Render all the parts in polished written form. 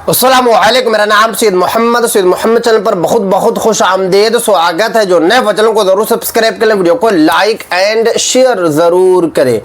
अस्सलामुअलैकुम, मेरा नाम सैयद मोहम्मद चैनल पर बहुत बहुत खुश आमदेद स्वागत है। जो नए चैनल को जरूर सब्सक्राइब करें, वीडियो को लाइक एंड शेयर जरूर करें।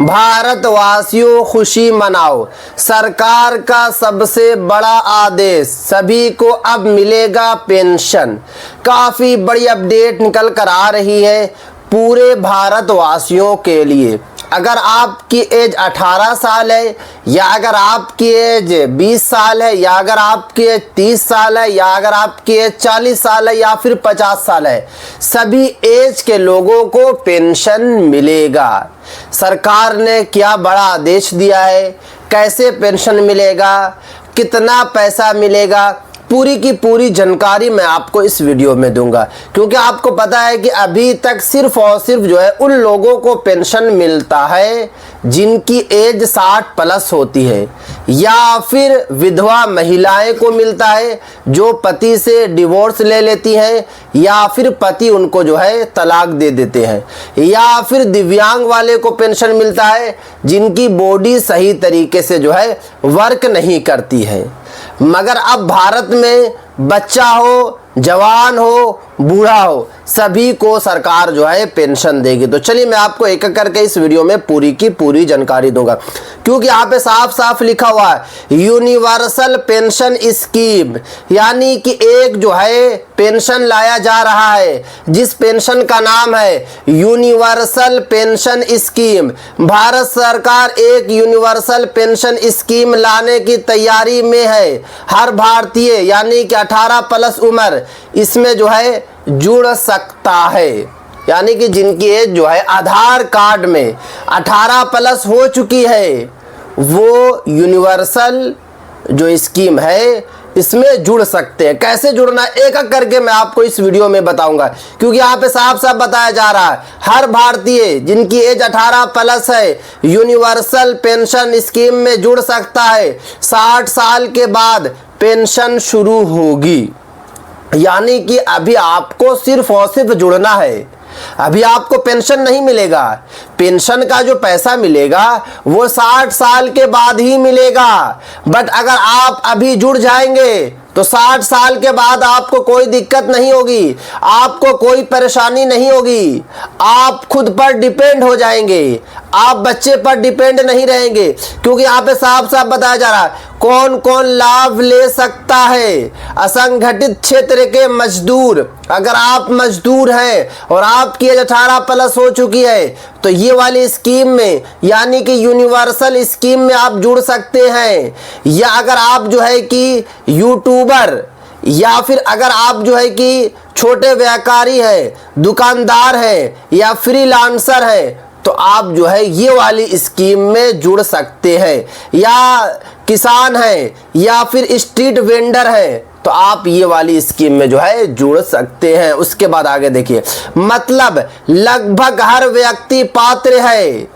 भारतवासियों खुशी मनाओ, सरकार का सबसे बड़ा आदेश, सभी को अब मिलेगा पेंशन। काफी बड़ी अपडेट निकल कर आ रही है पूरे भारतवासियों के लिए। अगर आपकी एज 18 साल है, या अगर आपकी एज 20 साल है, या अगर आपकी एज 30 साल है, या अगर आपकी एज 40 साल है, या फिर 50 साल है, सभी एज के लोगों को पेंशन मिलेगा। सरकार ने क्या बड़ा आदेश दिया है, कैसे पेंशन मिलेगा, कितना पैसा मिलेगा, पूरी की पूरी जानकारी मैं आपको इस वीडियो में दूंगा। क्योंकि आपको पता है कि अभी तक सिर्फ और सिर्फ जो है उन लोगों को पेंशन मिलता है जिनकी एज 60 प्लस होती है, या फिर विधवा महिलाएं को मिलता है जो पति से डिवोर्स ले लेती हैं, या फिर पति उनको जो है तलाक दे देते हैं, या फिर दिव्यांग वाले को पेंशन मिलता है जिनकी बॉडी सही तरीके से जो है वर्क नहीं करती है। मगर अब भारत में बच्चा हो, जवान हो, बूढ़ा हो, सभी को सरकार जो है पेंशन देगी। तो चलिए मैं आपको एक एक करके इस वीडियो में पूरी की पूरी जानकारी दूंगा। क्योंकि यहाँ पे साफ साफ लिखा हुआ है यूनिवर्सल पेंशन स्कीम, यानी कि एक जो है पेंशन लाया जा रहा है जिस पेंशन का नाम है यूनिवर्सल पेंशन स्कीम। भारत सरकार एक यूनिवर्सल पेंशन स्कीम लाने की तैयारी में है। हर भारतीय यानी कि 18 प्लस उम्र इसमें जो है जुड़ सकता है, यानी कि जिनकी एज जो है आधार कार्ड में 18 प्लस हो चुकी है वो यूनिवर्सल जो स्कीम है इसमें जुड़ सकते हैं। कैसे जुड़ना एक एक करके मैं आपको इस वीडियो में बताऊंगा। क्योंकि यहाँ पे साफ साफ बताया जा रहा है हर भारतीय जिनकी एज 18 प्लस है यूनिवर्सल पेंशन स्कीम में जुड़ सकता है। 60 साल के बाद पेंशन शुरू होगी, यानी कि अभी आपको सिर्फ और सिर्फ जुड़ना है। अभी आपको पेंशन नहीं मिलेगा। पेंशन का जो पैसा मिलेगा वो 60 साल के बाद ही मिलेगा। बट अगर आप अभी जुड़ जाएंगे तो 60 साल के बाद आपको कोई दिक्कत नहीं होगी, आपको कोई परेशानी नहीं होगी। आप खुद पर डिपेंड हो जाएंगे, आप बच्चे पर डिपेंड नहीं रहेंगे। क्योंकि यहाँ पे साफ साफ बताया जा रहा है कौन कौन लाभ ले सकता है। असंगठित क्षेत्र के मजदूर, अगर आप मजदूर हैं और आपकी एज 18 प्लस हो चुकी है तो ये वाली स्कीम में यानी कि यूनिवर्सल स्कीम में आप जुड़ सकते हैं। या अगर आप जो है कि यूट्यूबर, या फिर अगर आप जो है कि छोटे व्यापारी हैं, दुकानदार हैं, या फ्रीलांसर हैं तो आप जो है ये वाली स्कीम में जुड़ सकते हैं। या किसान हैं, या फिर स्ट्रीट वेंडर हैं तो आप ये वाली स्कीम में जो है जुड़ सकते हैं। उसके बाद आगे देखिए, मतलब लगभग हर व्यक्ति पात्र है,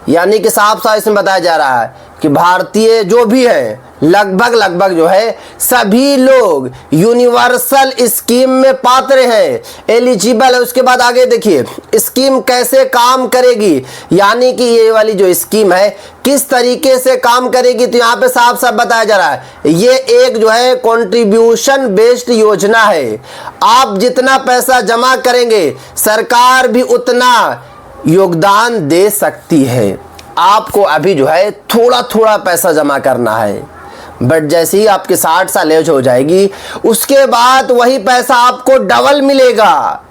यानी कि साफ साफ इसमें बताया जा रहा है कि भारतीय जो भी है लगभग जो है सभी लोग यूनिवर्सल स्कीम में पात्र हैं, एलिजिबल है। उसके बाद आगे देखिए स्कीम कैसे काम करेगी, यानी कि ये वाली जो स्कीम है किस तरीके से काम करेगी। तो यहाँ पे साफ साफ बताया जा रहा है ये एक जो है कंट्रीब्यूशन बेस्ड योजना है। आप जितना पैसा जमा करेंगे सरकार भी उतना योगदान दे सकती है। आपको अभी जो है थोड़ा थोड़ा पैसा जमा करना है, बट जैसे ही आपकी 60 साल एज हो जाएगी उसके बाद वही पैसा आपको डबल मिलेगा।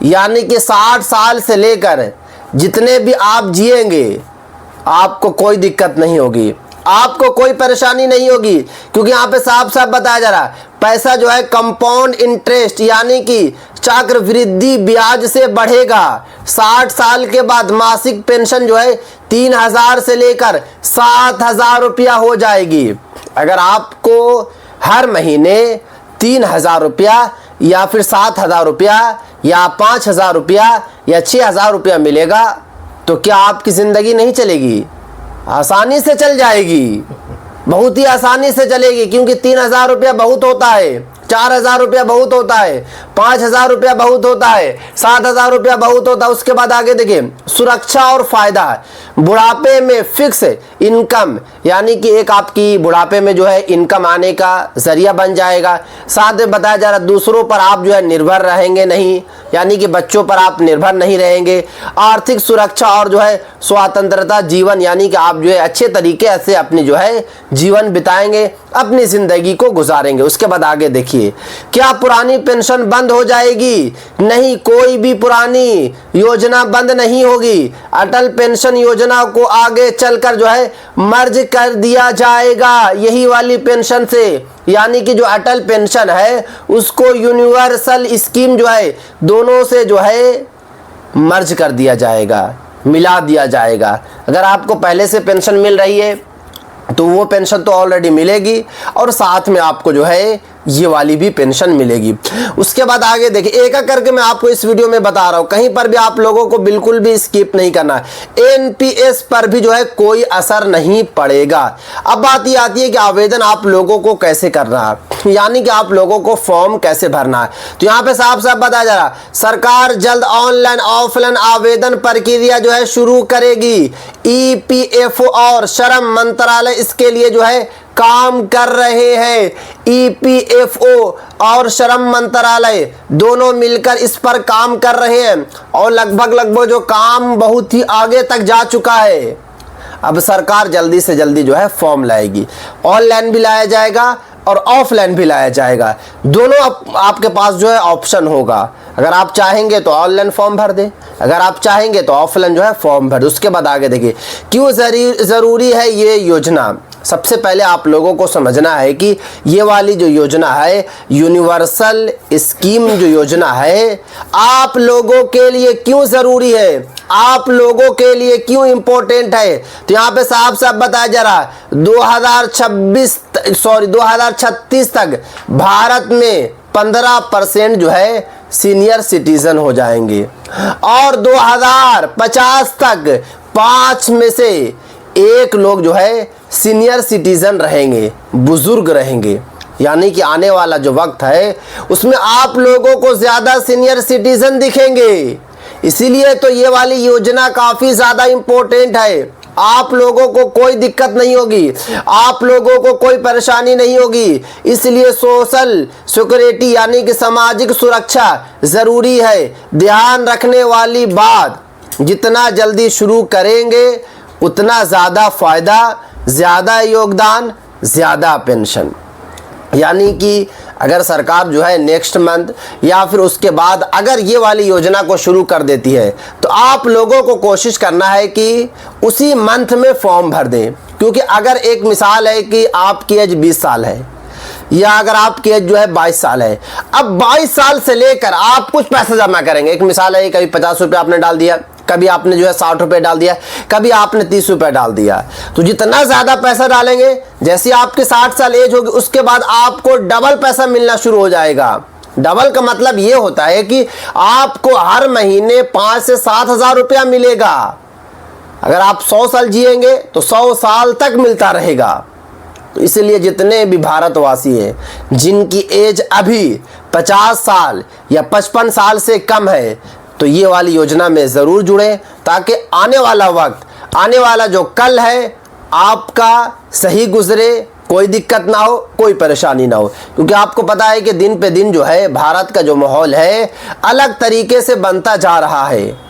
यानी कि 60 साल से लेकर जितने भी आप जिएंगे आपको कोई दिक्कत नहीं होगी, आपको कोई परेशानी नहीं होगी। क्योंकि यहाँ पे साफ साफ बताया जा रहा है पैसा जो है कंपाउंड इंटरेस्ट यानी कि चक्रवृद्धि ब्याज से बढ़ेगा। 60 साल के बाद मासिक पेंशन जो है 3000 से लेकर 7000 रुपया हो जाएगी। अगर आपको हर महीने 3000 रुपया या फिर 7000 रुपया या 5000 रुपया या 6000 रुपया मिलेगा तो क्या आपकी ज़िंदगी नहीं चलेगी? आसानी से चल जाएगी, बहुत ही आसानी से चलेगी। क्योंकि 3000 रुपया बहुत होता है 4,000 रुपया बहुत होता है, 5,000 रुपया बहुत होता है, 7,000 रुपया बहुत होता है। उसके बाद आगे देखिए सुरक्षा और फायदा, बुढ़ापे में फिक्स इनकम, यानी कि एक आपकी बुढ़ापे में जो है इनकम आने का जरिया बन जाएगा। साथ में बताया जा रहा है दूसरों पर आप जो है निर्भर रहेंगे नहीं, यानी कि बच्चों पर आप निर्भर नहीं रहेंगे। आर्थिक सुरक्षा और जो है स्वतंत्रता जीवन, यानी कि आप जो है अच्छे तरीके से अपनी जो है जीवन बिताएंगे, अपनी जिंदगी को गुजारेंगे। उसके बाद आगे देखिए, क्या पुरानी पेंशन बंद हो जाएगी? नहीं, कोई भी पुरानी योजना बंद नहीं होगी। अटल पेंशन योजना को आगे चलकर जो है मर्ज कर दिया जाएगा यही वाली पेंशन से, यानी कि जो अटल पेंशन है उसको यूनिवर्सल स्कीम जो है दोनों से जो है मर्ज कर दिया जाएगा, मिला दिया जाएगा। अगर आपको पहले से पेंशन मिल रही है तो वो पेंशन तो ऑलरेडी मिलेगी और साथ में आपको जो है ये वाली भी पेंशन मिलेगी। उसके बाद आगे देखिए, एक एक करके मैं आपको इस वीडियो में बता रहा हूं, कहीं पर भी आप लोगों को बिल्कुल भी स्किप नहीं करना है। एनपीएस पर भी जो है कोई असर नहीं पड़ेगा। अब बात ये आती है कि आवेदन आप लोगों को कैसे करना है, यानी कि आप लोगों को फॉर्म कैसे भरना है। तो यहाँ पे साफ साफ बताया जा रहा, सरकार जल्द ऑनलाइन ऑफलाइन आवेदन प्रक्रिया जो है शुरू करेगी। ईपीएफओ और श्रम मंत्रालय इसके लिए जो है काम कर रहे हैं। ईपीएफओ और श्रम मंत्रालय दोनों मिलकर इस पर काम कर रहे हैं और लगभग जो काम बहुत ही आगे तक जा चुका है। अब सरकार जल्दी से जल्दी जो है फॉर्म लाएगी, ऑनलाइन भी लाया जाएगा और ऑफलाइन भी लाया जाएगा। दोनों आपके पास जो है ऑप्शन होगा। अगर आप चाहेंगे तो ऑनलाइन फॉर्म भर दें, अगर आप चाहेंगे तो ऑफलाइन जो है फॉर्म भर। उसके बाद आगे देखिए, क्यों जरूरी है ये योजना। सबसे पहले आप लोगों को समझना है कि ये वाली जो योजना है यूनिवर्सल स्कीम जो योजना है आप लोगों के लिए क्यों जरूरी है, आप लोगों के लिए क्यों इंपॉर्टेंट है। तो यहाँ पे साफ साफ बताया जा रहा है 2036 तक भारत में 15% जो है सीनियर सिटीजन हो जाएंगे और 2050 तक 5 में से 1 लोग जो है सीनियर सिटीजन रहेंगे, बुजुर्ग रहेंगे। यानी कि आने वाला जो वक्त है उसमें आप लोगों को ज्यादा सीनियर सिटीजन दिखेंगे। इसीलिए तो ये वाली योजना काफी ज्यादा इंपॉर्टेंट है। आप लोगों को कोई दिक्कत नहीं होगी, आप लोगों को कोई परेशानी नहीं होगी। इसलिए सोशल सिक्योरिटी यानी कि सामाजिक सुरक्षा जरूरी है। ध्यान रखने वाली बात, जितना जल्दी शुरू करेंगे उतना ज़्यादा फ़ायदा, ज़्यादा योगदान, ज़्यादा पेंशन। यानी कि अगर सरकार जो है नेक्स्ट मंथ या फिर उसके बाद अगर ये वाली योजना को शुरू कर देती है तो आप लोगों को कोशिश करना है कि उसी मंथ में फॉर्म भर दें। क्योंकि अगर एक मिसाल है कि आपकी एज 20 साल है या अगर आपकी एज जो है 22 साल है, अब 22 साल से लेकर आप कुछ पैसा जमा करेंगे। एक मिसाल है, कभी 50 रुपये आपने डाल दिया, कभी आपने जो है 60 रुपये डाल दिया, कभी आपने 30 रुपये डाल दिया। तो जितना ज़्यादा पैसा डालेंगे, जैसे आपके 60 साल एज होगी उसके बाद आपको डबल पैसा मिलना शुरू हो जाएगा। डबल का मतलब ये होता है कि आपको हर महीने 5 से 7 हज़ार रुपया मिलेगा। अगर आप 100 साल जिएंगे तो 100 साल तक मिलता रहेगा। तो इसलिए जितने भी भारतवासी हैं जिनकी एज अभी 50 साल या 55 साल से कम है तो ये वाली योजना में ज़रूर जुड़ें, ताकि आने वाला वक्त, आने वाला जो कल है आपका सही गुजरे, कोई दिक्कत ना हो, कोई परेशानी ना हो। क्योंकि आपको पता है कि दिन पे दिन जो है भारत का जो माहौल है अलग तरीके से बनता जा रहा है।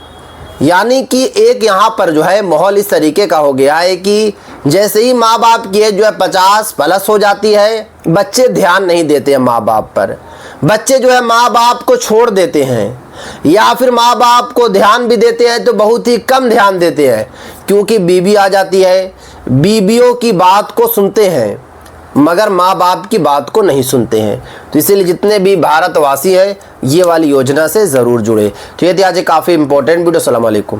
यानी कि एक यहाँ पर जो है माहौल इस तरीके का हो गया है कि जैसे ही माँ बाप की एज जो है 50 प्लस हो जाती है, बच्चे ध्यान नहीं देते हैं माँ बाप पर। बच्चे जो है माँ बाप को छोड़ देते हैं, या फिर माँ बाप को ध्यान भी देते हैं तो बहुत ही कम ध्यान देते हैं। क्योंकि बीबी आ जाती है, बीबियों की बात को सुनते हैं मगर माँ बाप की बात को नहीं सुनते हैं। तो इसीलिए जितने भी भारतवासी हैं ये वाली योजना से ज़रूर जुड़े। तो ये थी आज काफ़ी इंपॉर्टेंट वीडियो। अस्सलाम वालेकुम।